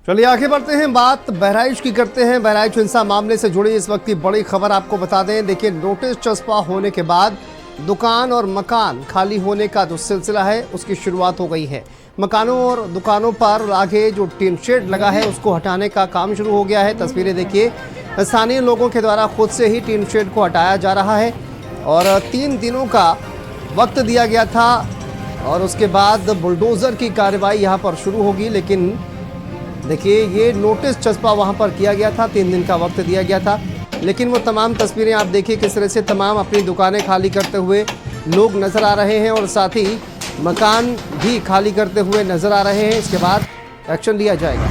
चलिए आगे बढ़ते हैं, बात बहराइच की करते हैं। बहराइच हिंसा मामले से जुड़ी इस वक्त की बड़ी खबर आपको बता दें। देखिए, नोटिस चस्पा होने के बाद दुकान और मकान खाली होने का जो सिलसिला है उसकी शुरुआत हो गई है। मकानों और दुकानों पर आगे जो टीन शेड लगा है उसको हटाने का काम शुरू हो गया है। तस्वीरें देखिए, स्थानीय लोगों के द्वारा खुद से ही टीन शेड को हटाया जा रहा है और 3 दिनों का वक्त दिया गया था और उसके बाद बुलडोज़र की कार्रवाई यहाँ पर शुरू होगी। लेकिन देखिए, ये नोटिस चस्पा वहाँ पर किया गया था, 3 दिन का वक्त दिया गया था, लेकिन वो तमाम तस्वीरें आप देखिए किस तरह से तमाम अपनी दुकानें खाली करते हुए लोग नज़र आ रहे हैं और साथ ही मकान भी खाली करते हुए नज़र आ रहे हैं। इसके बाद एक्शन लिया जाएगा।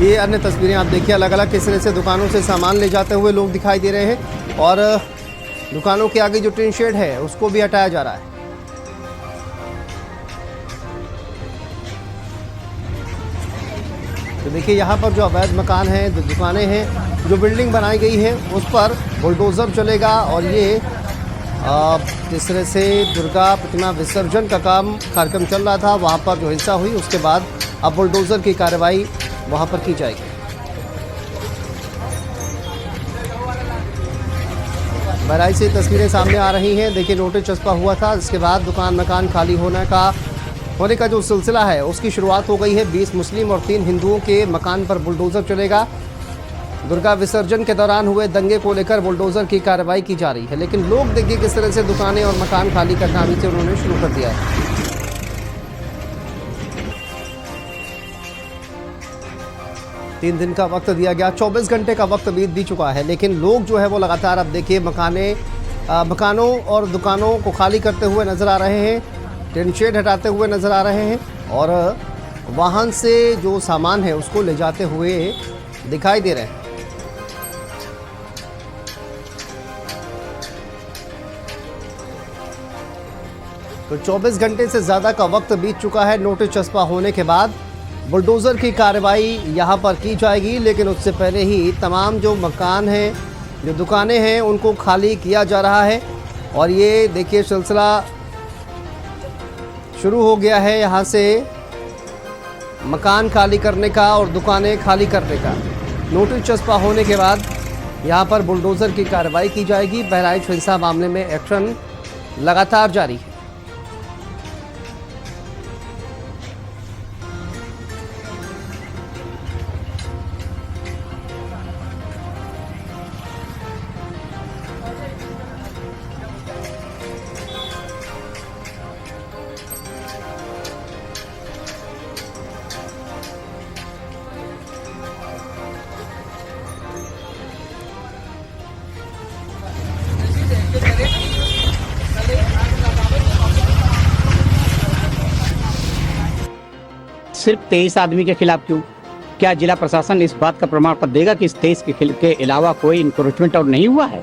ये अन्य तस्वीरें आप देखिए, अलग अलग किस तरह से दुकानों से सामान ले जाते हुए लोग दिखाई दे रहे हैं और दुकानों के आगे जो टीन शेड है उसको भी हटाया जा रहा है। तो देखिए, यहाँ पर जो अवैध मकान हैं, दुकानें हैं, जो बिल्डिंग बनाई गई है उस पर बुलडोज़र चलेगा और ये जिस तरह से दुर्गा प्रतिमा विसर्जन का कार्यक्रम चल रहा था, वहाँ पर जो हिंसा हुई उसके बाद अब बुलडोज़र की कार्रवाई वहाँ पर की जाएगी। बहराइच से तस्वीरें सामने आ रही हैं। देखिए, नोटिस चस्पा हुआ था, इसके बाद दुकान मकान खाली होने का जो सिलसिला है उसकी शुरुआत हो गई है। 20 मुस्लिम और 3 हिंदुओं के मकान पर बुलडोज़र चलेगा। दुर्गा विसर्जन के दौरान हुए दंगे को लेकर बुलडोज़र की कार्रवाई की जा रही है, लेकिन लोग देखिए किस तरह से दुकानें और मकान खाली करना अभी से उन्होंने शुरू कर दिया है। तीन दिन का वक्त दिया गया, 24 घंटे का वक्त बीत भी चुका है, लेकिन लोग जो है वो लगातार अब देखिए मकानों और दुकानों को खाली करते हुए नज़र आ रहे हैं, टीन शेड हटाते हुए नज़र आ रहे हैं और वाहन से जो सामान है उसको ले जाते हुए दिखाई दे रहे हैं। तो 24 घंटे से ज़्यादा का वक्त बीत चुका है। नोटिस चस्पा होने के बाद बुलडोज़र की कार्रवाई यहाँ पर की जाएगी, लेकिन उससे पहले ही तमाम जो मकान हैं, जो दुकानें हैं, उनको खाली किया जा रहा है और ये देखिए सिलसिला शुरू हो गया है। यहाँ से मकान खाली करने का और दुकानें खाली करने का नोटिस चस्पा होने के बाद यहाँ पर बुलडोज़र की कार्रवाई की जाएगी। बहराइच हिंसा मामले में एक्शन लगातार जारी है। सिर्फ 23 आदमी के खिलाफ क्यों? क्या जिला प्रशासन इस बात का प्रमाण पत्र देगा कि इस 23 के अलावा कोई इंक्रोचमेंट और नहीं हुआ है?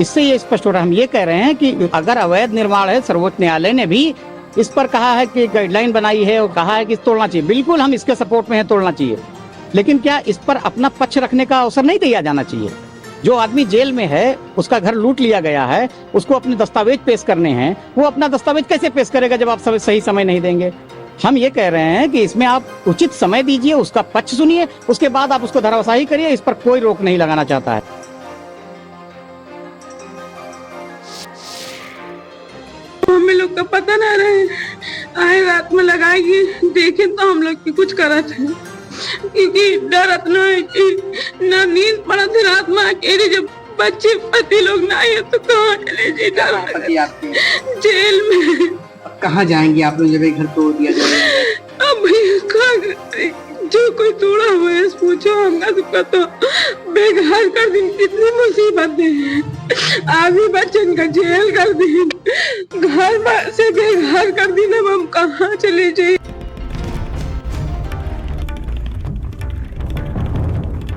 इससे ये स्पष्ट हो रहा है। हम ये कह रहे हैं कि अगर अवैध निर्माण है, सर्वोच्च न्यायालय ने भी इस पर कहा है कि गाइडलाइन बनाई है और कहा है कि तोड़ना चाहिए। बिल्कुल हम इसके सपोर्ट में हैं, तोड़ना चाहिए, लेकिन क्या इस पर अपना पक्ष रखने का अवसर नहीं दिया जाना चाहिए? जो आदमी जेल में है, उसका घर लूट लिया गया है, उसको अपने दस्तावेज पेश करने हैं, वो अपना दस्तावेज कैसे पेश करेगा जब आप सही समय नहीं देंगे? हम ये कह रहे हैं कि इसमें आप उचित समय दीजिए, उसका पक्ष सुनिए, उसके बाद आप उसको धराशायी करिए। इस पर कोई रोक नहीं लगाना चाहता है। हमें लोग का पता ना रहे, आए रात में लगाएगी, देखे तो हम लोग की कुछ करत है, क्योंकि डर इतना है कि ना नींद पड़ा थी रात में। अकेले जब बच्चे पति लोग ना आए तो कहाँ चले जी, डर जेल में। कहाँ जाएंगे आप लोग जब एक घर तोड़ दिया जाए? अब जो कोई तोड़ा हुआ है पूछो, हमका तो बेघर कर दी। कितनी मुसीबतें हैं, आगे बच्चन का जेल कर दी, घर से बेघर कर दी, ना हम कहाँ चले जाए।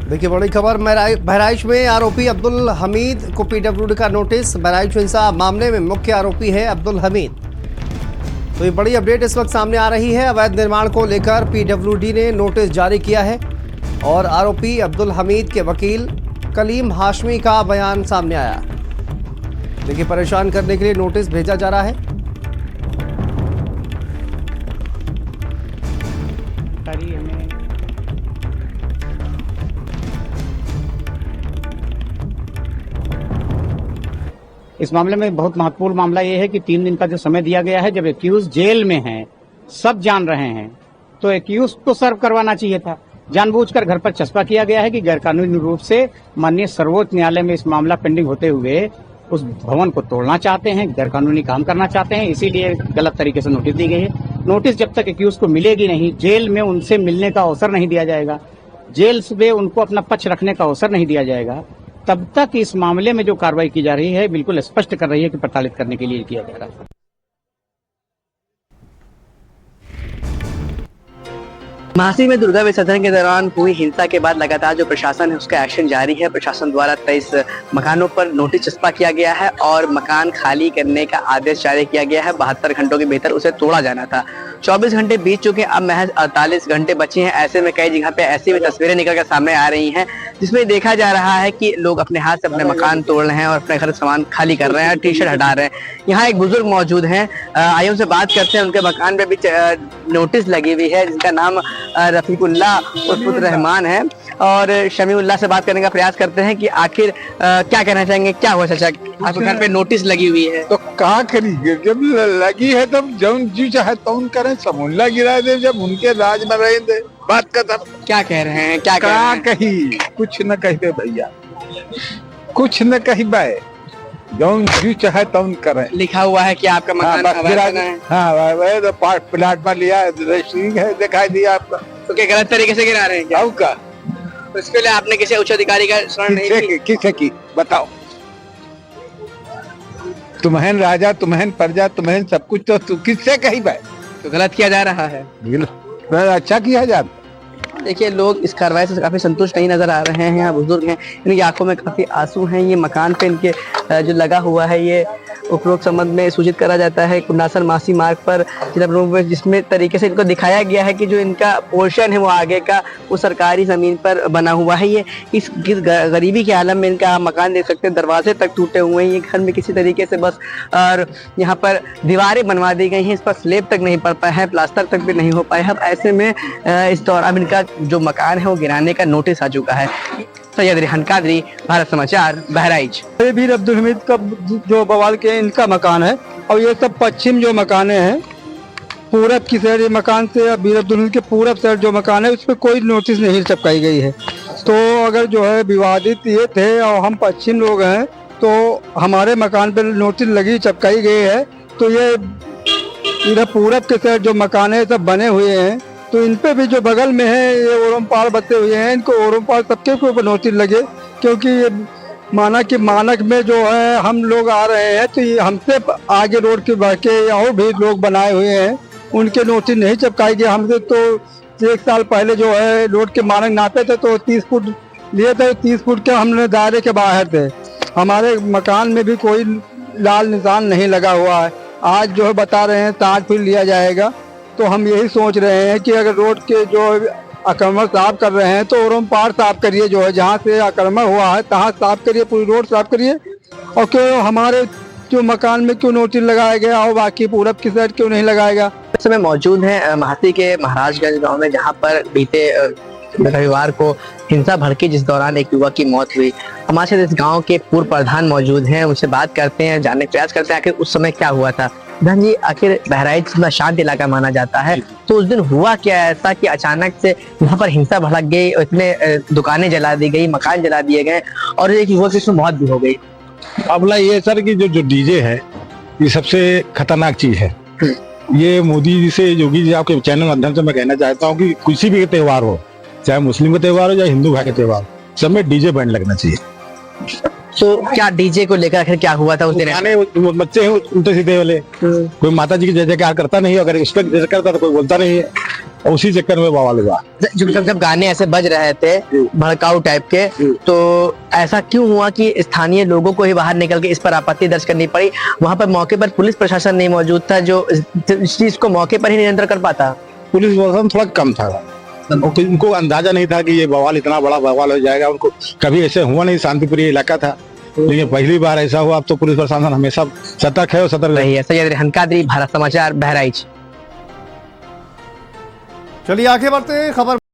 देखिए, बड़ी खबर बहराइच में आरोपी अब्दुल हमीद को पीडब्ल्यूडी का नोटिस। बहराइच हिंसा मामले में मुख्य आरोपी है अब्दुल हमीद। तो ये बड़ी अपडेट इस वक्त सामने आ रही है। अवैध निर्माण को लेकर पीडब्ल्यूडी ने नोटिस जारी किया है और आरोपी अब्दुल हमीद के वकील कलीम हाशमी का बयान सामने आया। देखिए, परेशान करने के लिए नोटिस भेजा जा रहा है। इस मामले में बहुत महत्वपूर्ण मामला ये है कि 3 दिन का जो समय दिया गया है, जब एक्यूज जेल में है, सब जान रहे हैं, तो एक्यूज को सर्व करवाना चाहिए था। जानबूझकर घर पर चस्पा किया गया है कि गैरकानूनी रूप से माननीय सर्वोच्च न्यायालय में इस मामला पेंडिंग होते हुए उस भवन को तोड़ना चाहते हैं, गैरकानूनी काम करना चाहते हैं, इसीलिए गलत तरीके से नोटिस दी गई है। नोटिस जब तक एक्यूज को मिलेगी नहीं, जेल में उनसे मिलने का अवसर नहीं दिया जाएगा, जेल में उनको अपना पक्ष रखने का अवसर नहीं दिया जाएगा, तब तक इस मामले में जो कार्रवाई की जा रही है बिल्कुल स्पष्ट कर रही है कि प्रताड़ित करने के लिए किया जा रहा है। महासी में दुर्गा विसर्जन के दौरान हुई हिंसा के बाद लगातार जो प्रशासन है उसका एक्शन जारी है। प्रशासन द्वारा 23 मकानों पर नोटिस चस्पा किया गया है और मकान खाली करने का आदेश जारी किया गया है। 72 घंटों के भीतर उसे तोड़ा जाना था। 24 घंटे बीत चुके हैं, अब महज 48 घंटे बचे हैं। ऐसे में कई जगह पे ऐसी भी तस्वीरें निकल कर सामने आ रही हैं जिसमें देखा जा रहा है कि लोग अपने हाथ से अपने मकान तोड़ रहे हैं और अपने घर सामान खाली कर रहे हैं, टी शर्ट हटा रहे हैं। यहाँ एक बुजुर्ग मौजूद हैं, आइए उनसे बात करते हैं। उनके मकान पे भी नोटिस लगी हुई है जिनका नाम रफीकुल्लाह उर्फ रहमान है और शमीउल्लाह से बात करने का प्रयास करते हैं कि आखिर क्या कहना चाहेंगे, क्या हुआ चाचा, आपके घर पे नोटिस लगी हुई है? तो कहा करिए, जब लगी है तब जौन जी चाहे तौन करें, समुल्ला गिरा दे, जब उनके राज में रहे दे, बात का तब क्या कह रहे हैं, क्या कह रहे हैं? कही कुछ न कहते भैया, कुछ न कही बाय, जौन जी चाहे तौन करें। लिखा हुआ है कि आपका मकान है। हाँ, तो प्लाट में लिया, रजिस्ट्री है, दिखाई दिया आपका। तो क्या गलत तरीके से गिरा रहे हैं क्या? का तो इसके लिए आपने किसी उच्च अधिकारी का शरण नहीं ली? किसे की बताओ? तुम्हें राजा, तुम्हें प्रजा, तुम्हें सब कुछ, तो किससे कही बाय? तो गलत किया जा रहा है। अच्छा किया जाए। देखिए, लोग इस कार्रवाई से काफी संतुष्ट नहीं नजर आ रहे हैं। यहाँ बुजुर्ग हैं, इनकी आंखों में काफी आंसू हैं। ये मकान पे इनके जो लगा हुआ है, ये उपरोक्त संबंध में सूचित करा जाता है कुंडासन मासी मार्ग पर जिला प्रमुख, जिसमें तरीके से इनको दिखाया गया है कि जो इनका पोर्शन है वो आगे का वो सरकारी जमीन पर बना हुआ है। ये इस गरीबी के आलम में इनका मकान देख सकते हैं, दरवाजे तक टूटे हुए हैं। ये घर में किसी तरीके से बस और यहाँ पर दीवारें बनवा दी गई हैं, इस पर स्लेब तक नहीं पड़ पाया है, प्लास्टर तक भी नहीं हो पाया है। अब ऐसे में इस दौरान इनका जो मकान है वो गिराने का नोटिस आ चुका है। सैयद रेहान कादरी, भारत समाचार, बहराइच। बीर अब्दुल हमीद का जो बवाल के इनका मकान है और ये सब पश्चिम जो मकाने हैं, पूरब की साइड ये मकान से बीर अब्दुल हमीद के पूरब साइड जो मकान है उस पर कोई नोटिस नहीं चिपकाई गई है। तो अगर जो है विवादित ये थे और हम पश्चिम लोग हैं तो हमारे मकान पर नोटिस लगी चिपकाई गई है, तो ये इधर पूरब के साइड जो मकान है सब बने हुए हैं, तो इन पे भी जो बगल में है ये ओरम पार बते हुए हैं, इनको ओरम पार सबके ऊपर नोटिस लगे, क्योंकि ये माना कि मानक में जो है हम लोग आ रहे हैं तो ये हमसे आगे रोड के बाकी और भी लोग बनाए हुए हैं, उनके नोटिस नहीं चिपकाई गए। हमसे तो 1 साल पहले जो है रोड के मानक नापे थे तो 30 फुट लिए थे, 30 फुट के हमने दायरे के बाहर थे। हमारे मकान में भी कोई लाल निशान नहीं लगा हुआ है। आज जो है बता रहे हैं 60 फीट लिया जाएगा, तो हम यही सोच रहे हैं कि अगर रोड के जो आक्रमण साफ कर रहे हैं तो ओरम पार साफ करिए, जो है जहाँ से आक्रमण हुआ है तहाँ साफ करिए, पूरी रोड साफ करिए। और क्यों हमारे जो मकान में क्यों नोटिस लगाया गया और बाकी पूरब की साइड क्यों नहीं लगाएगा? इस समय मौजूद है महासी के महाराजगंज गांव में, जहां पर बीते रविवार को हिंसा भड़की जिस दौरान एक युवक की मौत हुई। हमारे साथ इस गांव के पूर्व प्रधान मौजूद हैं, उनसे बात करते हैं, जानने का प्रयास करते हैं आखिर उस समय क्या हुआ था। प्रधान जी, आखिर बहराइच इतना शांत इलाका माना जाता है, तो उस दिन हुआ क्या ऐसा कि अचानक से यहाँ पर हिंसा भड़क गई, इतने दुकानें जला दी गई, मकान जला दिए गए और एक युवक की मौत भी हो गई? मामला ये सर कि जो डीजे है ये सबसे खतरनाक चीज है। ये मोदी जी से, योगी जी आपके चैनल माध्यम से मैं कहना चाहता हूँ कि किसी भी त्योहार हो, चाहे मुस्लिम का त्योहार हो चाहे हिंदू भाई का त्योहार, सब में डीजे बैंड लगना चाहिए। तो क्या डीजे को लेकर आखिर क्या हुआ था उस दिन? बच्चे हैं उल्टे सीधे वाले, कोई माता जी की जय जयकार करता नहीं, अगर इस पर जय करता तो कोई बोलता नहीं है, और उसी चक्कर में बवाल हुआ। जब गाने ऐसे बज रहे थे भड़काऊ टाइप के, तो ऐसा क्यों हुआ कि स्थानीय लोगों को ही बाहर निकल के इस पर आपत्ति दर्ज करनी पड़ी? वहां पर मौके पर पुलिस प्रशासन नहीं मौजूद था जो इस चीज को मौके पर ही नियंत्रण कर पाता? पुलिस प्रशासन थोड़ा कम था, उनको अंदाजा नहीं था कि ये बवाल इतना बड़ा बवाल हो जाएगा। उनको कभी ऐसे हुआ नहीं, शांतिप्रिय इलाका था, लेकिन पहली बार ऐसा हुआ। अब तो पुलिस प्रशासन हमेशा सतर्क है और सतर्क रही है। सैयद रेहान कादरी, भारत समाचार, बहराइच। चलिए आगे बढ़ते हैं। खबर